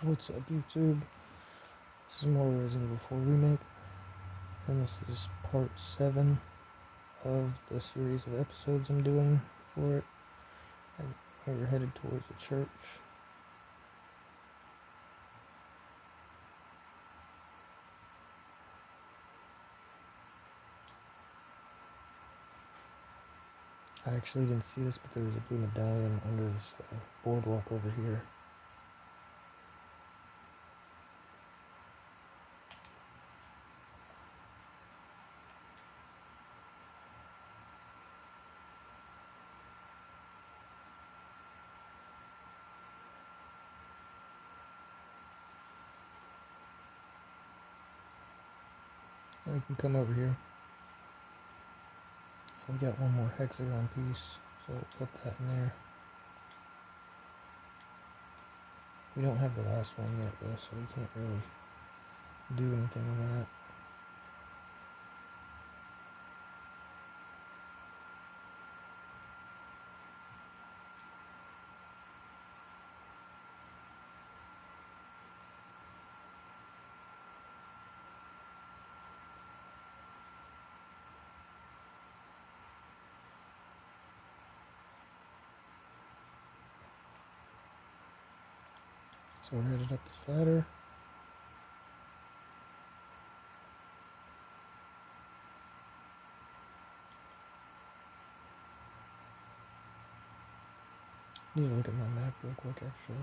What's up, YouTube? This is more Resident Evil 4 Remake, and this is part 7 of the series of episodes I'm doing for it. And we're headed towards the church. I actually didn't see this, but there was a blue medallion under this boardwalk over here. And we can come over here. We got one more hexagon piece, so we'll put that in there. We don't have the last one yet, though, so we can't really do anything with that. So we're headed up this ladder. Need to look at my map real quick, actually.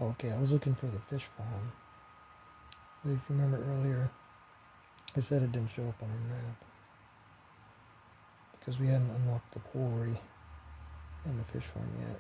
Okay, I was looking for the fish farm. If you remember earlier, I said it didn't show up on our map because we hadn't unlocked the quarry and the fish farm yet.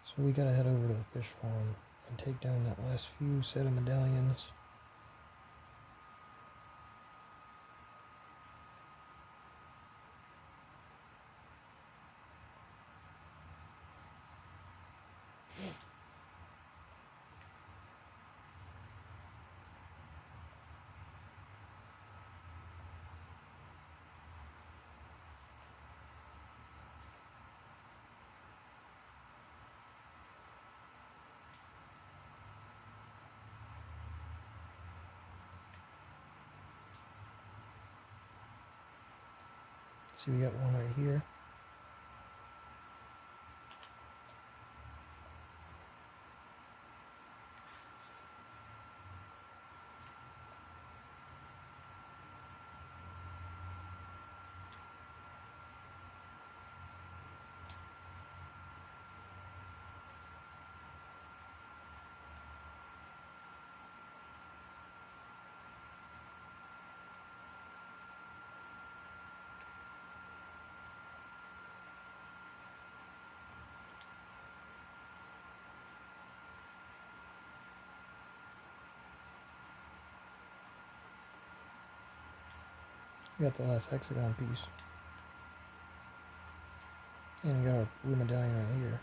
So we gotta head over to the fish farm and take down that last few set of medallions. See, we got one right here. We got the last hexagon piece. And we got our blue medallion right here.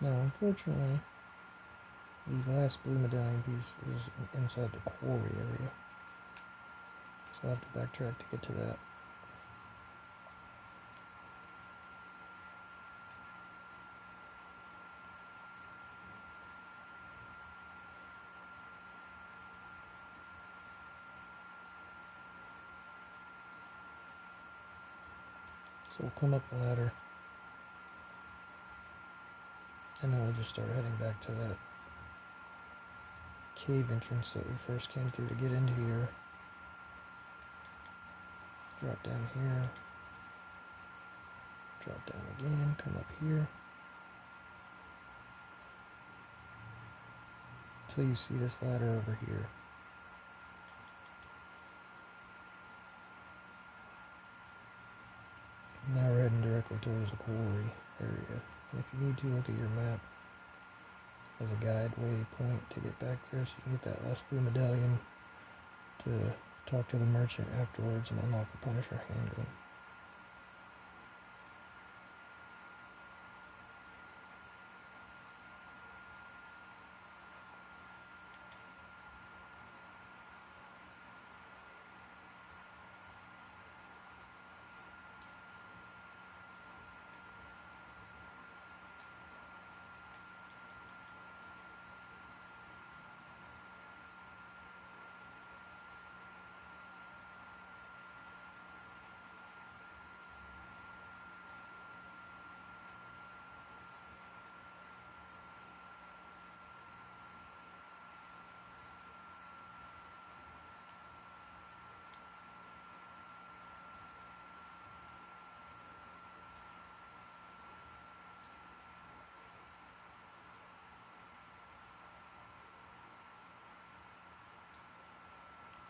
Now, unfortunately, the last blue medallion piece is inside the quarry area. So I'll have to backtrack to get to that. So we'll come up the ladder. And then we'll just start heading back to that cave entrance that we first came through to get into here. Drop down here. Drop down again, come up here. Until you see this ladder over here. Now we're heading directly towards the quarry area. And if you need to, look at your map as a guide waypoint to get back there so you can get that last blue medallion to talk to the merchant afterwards and unlock the Punisher handgun.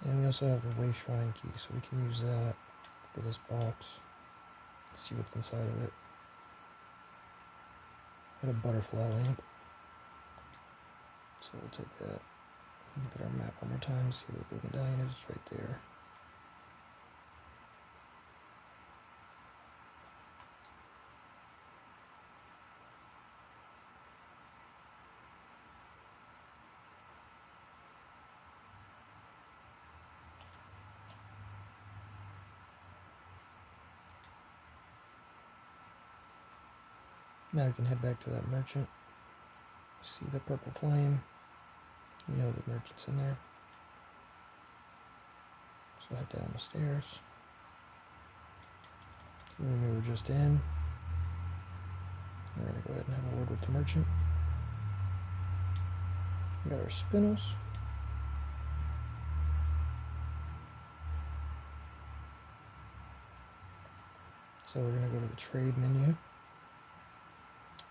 And we also have the Way Shrine key, so we can use that for this box. See what's inside of it. Got a butterfly lamp. So we'll take that. Look at our map one more time, see where the blue medallion is. It's right there. Now we can head back to that merchant. See the purple flame. You know the merchant's in there. So head down the stairs. The room we were just in. We're going to go ahead and have a word with the merchant. We got our spinels. So we're going to go to the trade menu.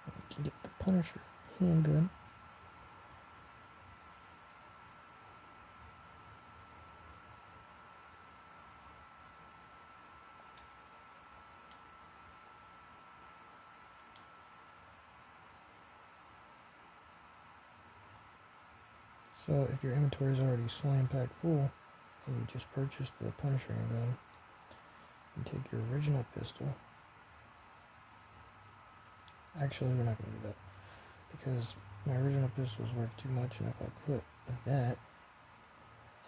We can get the Punisher handgun. So if your inventory is already slam packed full, and you just purchased the Punisher handgun, you take your original pistol. Actually, we're not going to do that, because my original pistol is worth too much, and if I put that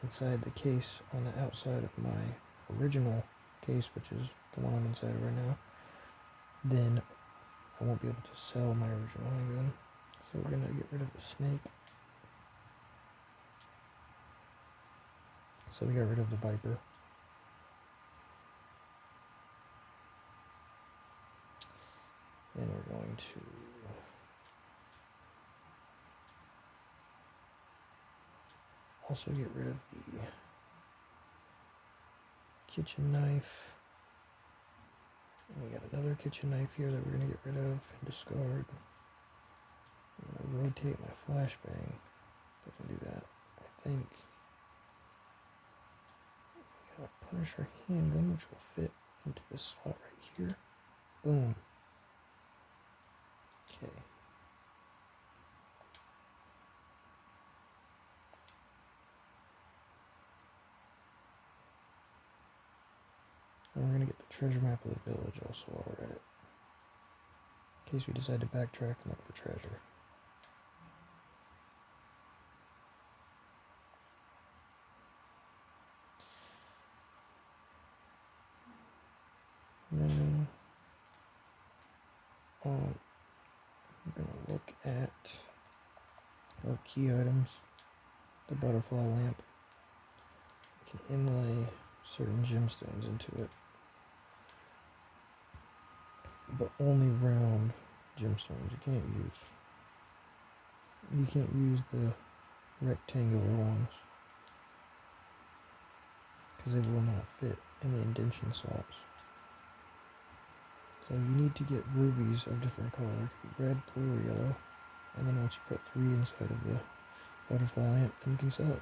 inside the case on the outside of my original case, which is the one I'm inside of right now, then I won't be able to sell my original handgun. So we're going to get rid of the snake. So we got rid of the Viper. Then we're going to also get rid of the kitchen knife. And we got another kitchen knife here that we're going to get rid of and discard. I'm going to rotate my flashbang if I can do that. I think we got a Punisher handgun which will fit into this slot right here. Boom. Okay. And we're going to get the treasure map of the village also while we're at it, in case we decide to backtrack and look for treasure. Then I'm going to look at our key items. The butterfly lamp. We can inlay certain gemstones into it, but only round gemstones. You can't use You can't use the rectangular ones because they will not fit in the indentation slots. So you need to get rubies of different color. It could be red, blue, or yellow. And then once you put 3 inside of the butterfly lamp, then you can sell it.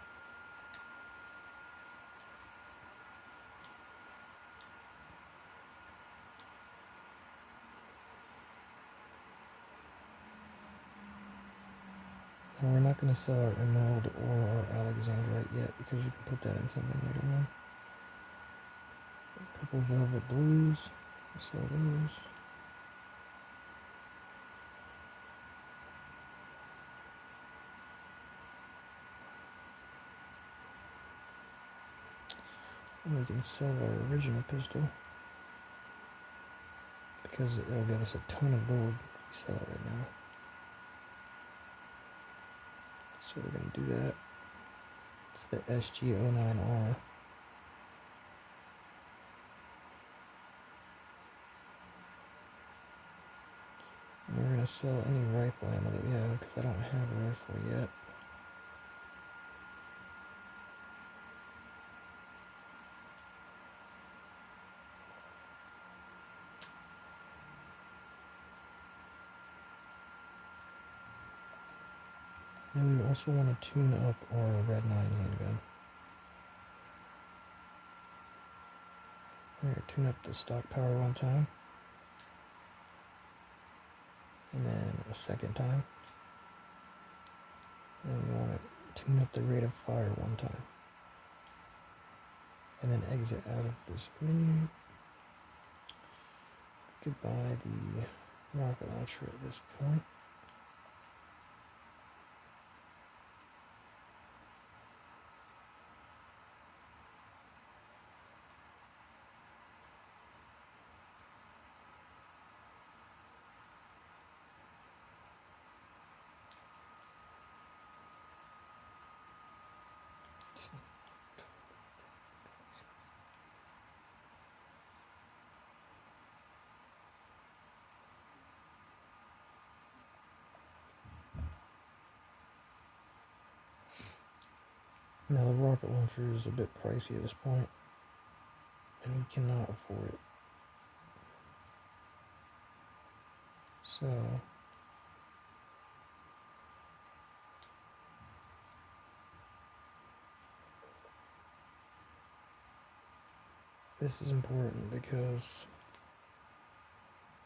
Now we're not going to sell our emerald or our alexandrite yet because you can put that in something later on. Purple velvet blues, we'll sell those. And we can sell our original pistol because it'll give us a ton of gold if we sell it right now. So we're going to do that. It's the SG09R. And we're going to sell any rifle ammo that we have because I don't have a rifle yet. And we also want to tune up our Red 9 handgun. We're going to tune up the stock power one time. And then a second time. And we want to tune up the rate of fire one time. And then exit out of this menu. We could buy the rocket launcher at this point. Now the rocket launcher is a bit pricey at this point, and we cannot afford it. So this is important because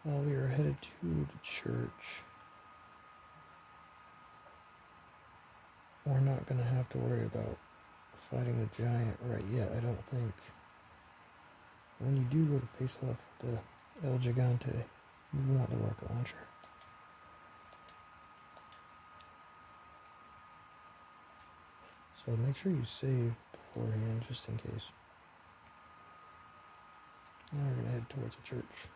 while we are headed to the church, we're not going to have to worry about fighting the giant right yet, I don't think. When you do go to face off with the El Gigante, you want the rocket launcher. So make sure you save beforehand just in case. Now we're going to head towards the church.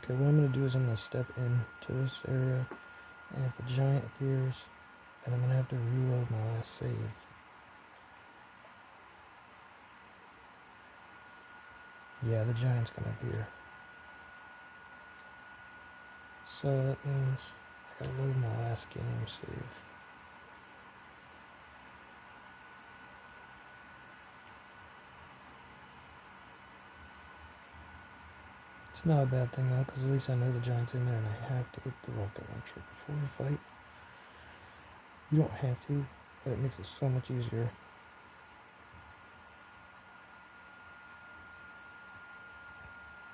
Okay, what I'm going to do is I'm going to step into this area, and if a giant appears, then I'm going to have to reload my last save. Yeah, the giant's going to appear. So that means I gotta load my last game save. It's not a bad thing though, because at least I know the giant's in there and I have to get the rocket launcher before we fight. You don't have to, but it makes it so much easier.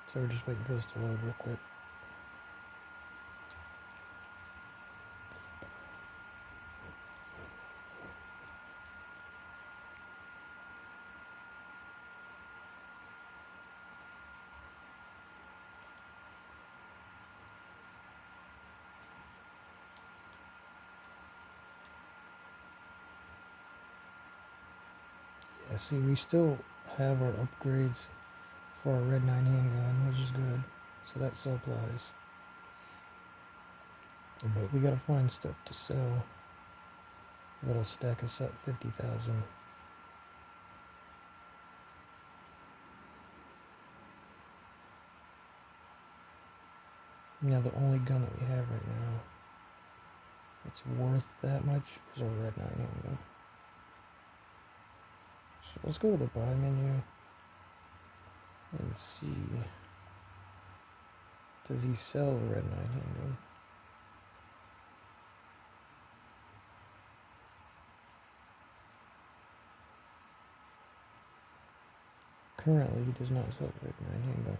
So we're just waiting for this to load real quick. Yeah, see, we still have our upgrades for our Red 9 handgun, which is good. So that still applies. But we gotta find stuff to sell that'll stack us up 50,000. Now the only gun that we have right now that's worth that much is our Red 9 handgun. So let's go to the buy menu and see. Does he sell the Red 9 handgun? Currently, he does not sell the Red 9 handgun.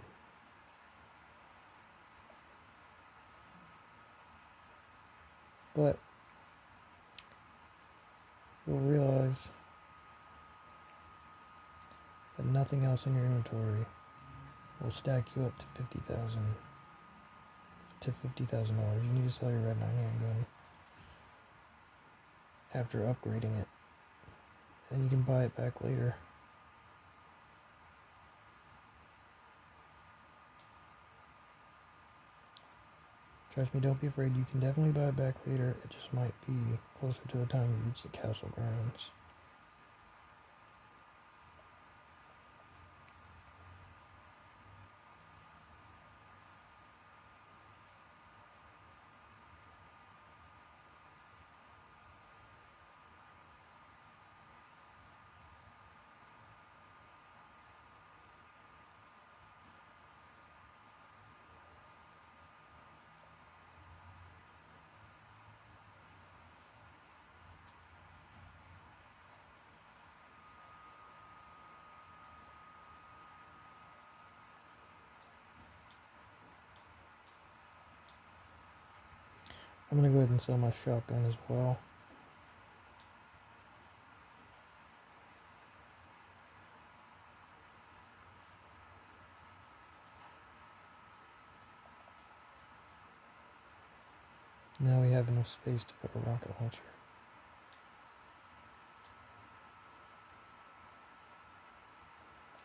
But you'll realize that nothing else in your inventory will stack you up to $50,000. You need to sell your Red 9 handgun after upgrading it, and you can buy it back later. Trust me, don't be afraid. You can definitely buy it back later. It just might be closer to the time you reach the castle grounds. I'm going to go ahead and sell my shotgun as well. Now we have enough space to put a rocket launcher.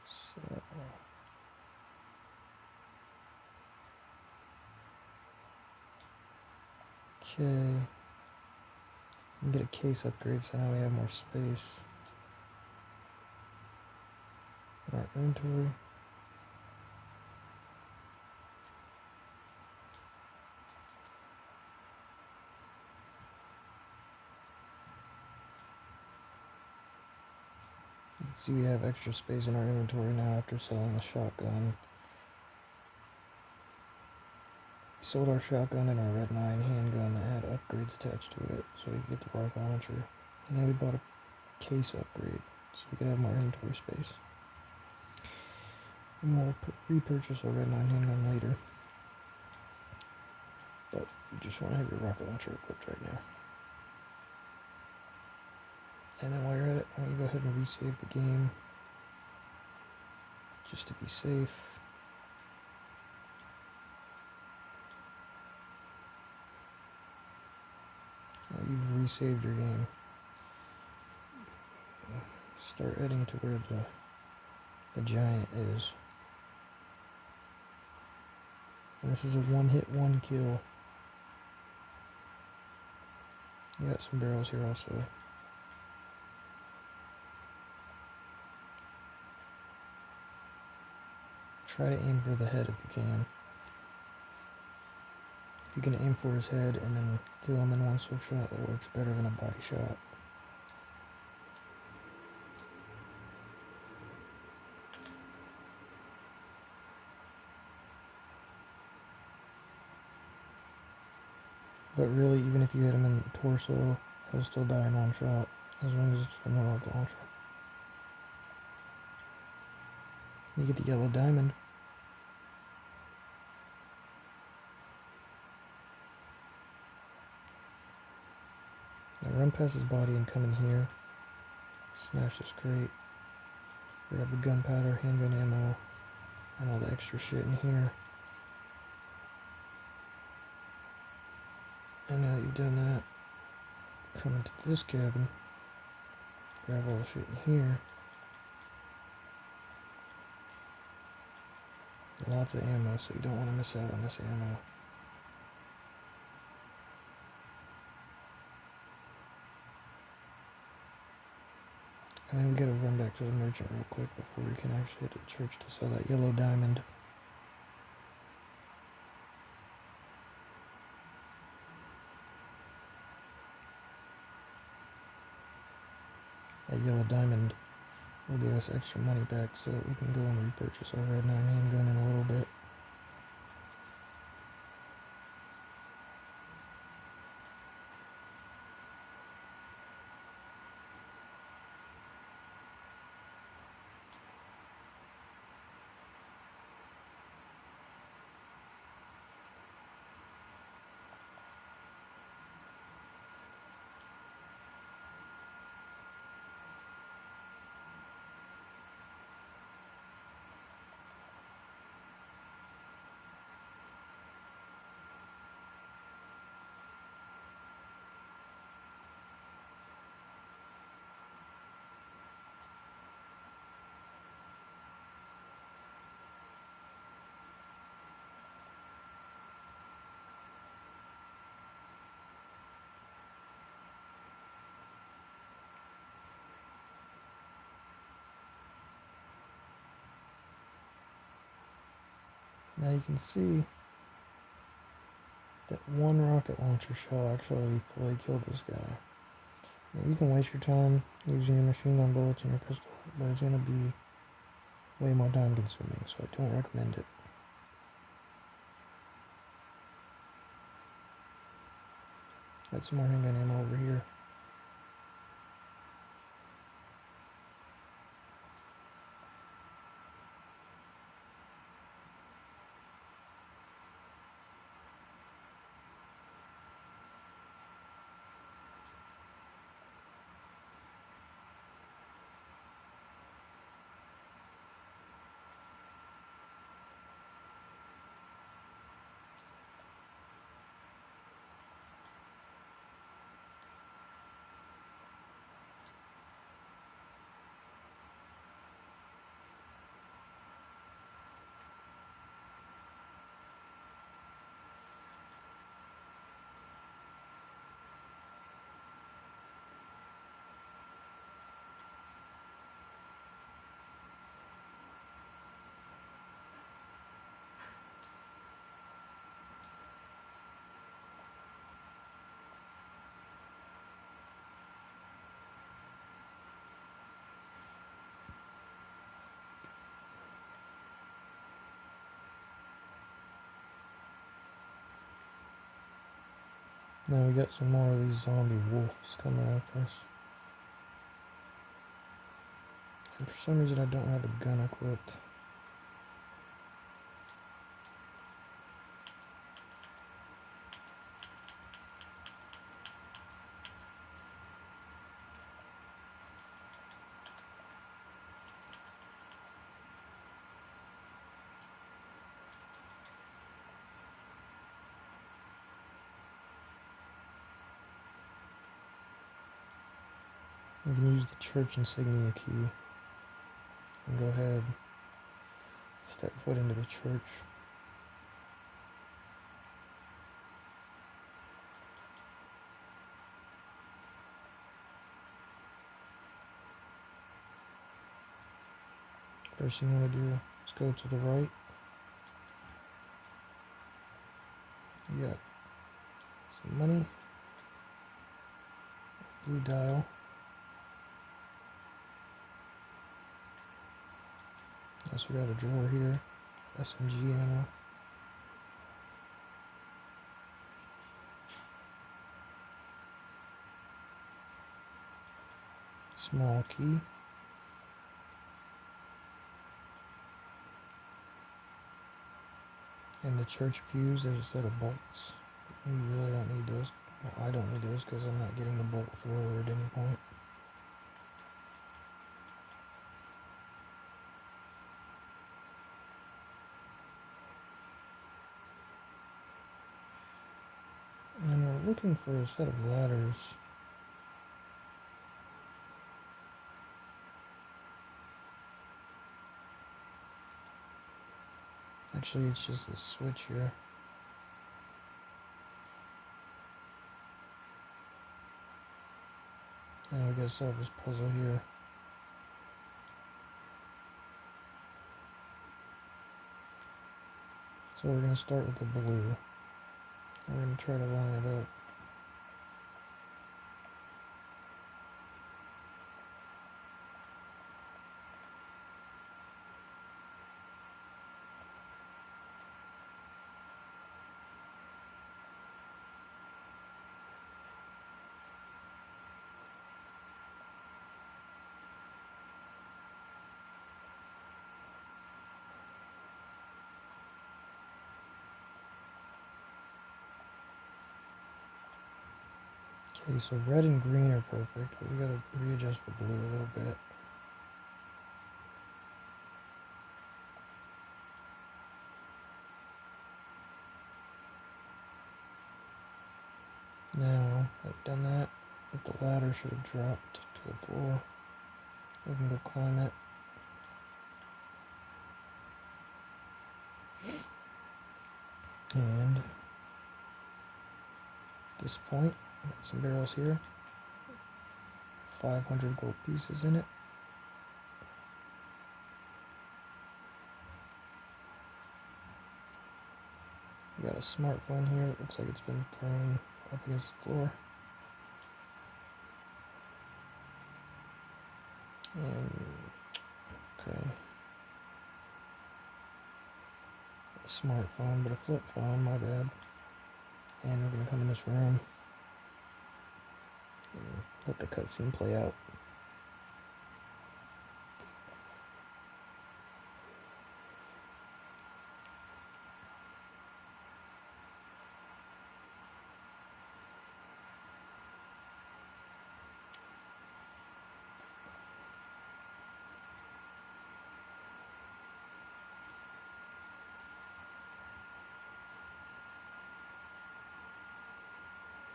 So, okay. And get a case upgrade so now we have more space in our inventory. You can see we have extra space in our inventory now after selling the shotgun. We sold our shotgun and our Red 9 handgun that had upgrades attached to it so we could get the rocket launcher. And then we bought a case upgrade so we could have more inventory space. And we'll repurchase our Red 9 handgun later. But you just want to have your rocket launcher equipped right now. And then while you're at it, why don't you go ahead and resave the game just to be safe. You've resaved your game. Start heading to where the giant is. And this is a one-hit, one-kill. You got some barrels here also. Try to aim for the head if you can. If you can aim for his head and then kill him in one swift shot, that works better than a body shot. But really, even if you hit him in the torso, he'll still die in one shot, as long as it's from the rocket launcher. You get the yellow diamond. Now run past his body and come in here. Smash this crate. Grab the gunpowder, handgun ammo, and all the extra shit in here. And now that you've done that, come into this cabin. Grab all the shit in here. Lots of ammo, so you don't want to miss out on this ammo. And then we gotta run back to the merchant real quick before we can actually hit the church to sell that yellow diamond. That yellow diamond will give us extra money back so that we can go and repurchase our red 9 handgun in a little bit. Now you can see that one rocket launcher shell actually fully killed this guy. Now, you can waste your time using your machine gun bullets and your pistol, but it's going to be way more time consuming, so I don't recommend it. Got some more handgun ammo over here. Now we got some more of these zombie wolves coming after us. And for some reason I don't have a gun equipped. You can use the church insignia key and go ahead and step foot into the church. First thing you want to do is go to the right. You got some money, blue dial. Also got a drawer here, SMG ammo. Small key. And the church pews, there's a set of bolts. You really don't need those. Well, I don't need those because I'm not getting the bolt thrower at any point. And we're looking for a set of ladders. Actually, it's just a switch here. And we gotta solve this puzzle here. So we're gonna start with the blue. We're gonna try to line it up. Okay, so red and green are perfect, but we gotta readjust the blue a little bit. Now, I've done that, but the ladder should have dropped to the floor. We can go climb it. And at this point, got some barrels here. 500 gold pieces in it. We got a smartphone here. It looks like it's been thrown up against the floor. And okay. A smartphone, but a flip phone, my bad. And we're gonna come in this room and let the cutscene play out.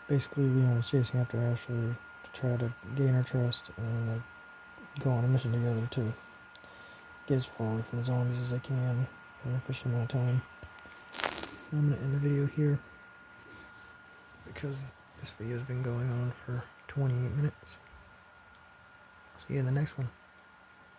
Basically, Leon is chasing after Ashley to try to gain her trust, and they go on a mission together to get as far away from the zombies as they can in an efficient amount of time. I'm going to end the video here because this video has been going on for 28 minutes. See you in the next one.